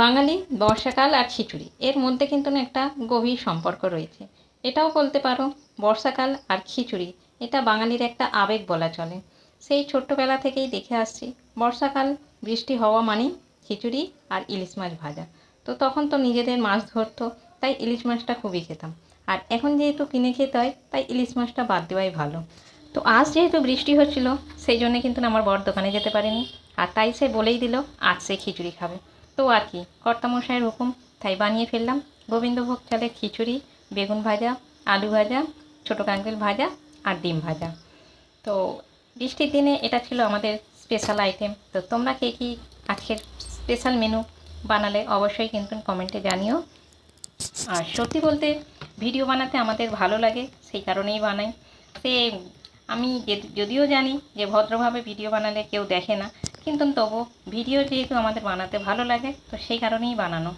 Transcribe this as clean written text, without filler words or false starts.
বাঙালি বর্ষাকাল আর খিচুড়ি এর মধ্যে কিন্তু না একটা গভীর সম্পর্ক রয়েছে। এটাও বলতে পারো বর্ষাকাল আর খিচুড়ি এটা বাঙালির একটা আবেগ বলা চলে। সেই ছোট্টবেলা থেকেই দেখে আসছি বর্ষাকাল বৃষ্টি হওয়া মানেই খিচুড়ি আর ইলিশ মাছ ভাজা। তো তখন তো নিজেদের মাছ ধরতো, তাই ইলিশ মাছটা খুবই খেতাম। আর এখন যেহেতু কিনে খেতে হয় তাই ইলিশ মাছটা বাদ দেওয়াই ভালো। তো আজ যেহেতু বৃষ্টি হচ্ছিল সেই জন্যে কিন্তু না আমার বর দোকানে যেতে পারেনি, আর তাই সে বলেই দিল আজ সে খিচুড়ি খাবে। তো আর কি, কর্তামশাইয়ের হুকুম, তাই বানিয়ে ফেললাম গোবিন্দভোগ চালের খিচুড়ি, বেগুন ভাজা, আলু ভাজা, ছোটো কাঁকরোল ভাজা আর ডিম ভাজা। তো বৃষ্টির দিনে এটা ছিল আমাদের স্পেশাল আইটেম। তো তোমরা কে কী আজকের স্পেশাল মেনু বানালে অবশ্যই কিন্তু কমেন্টে জানিও। আর সত্যি বলতে ভিডিও বানাতে আমাদের ভালো লাগে, সেই কারণেই বানাই। সে আমি যদিও জানি যে ভদ্রভাবে ভিডিও বানালে কেউ দেখে না, কিন্তু তবু ভিডিও যেহেতু আমাদের বানাতে ভালো লাগে তো সেই কারণেই বানানো।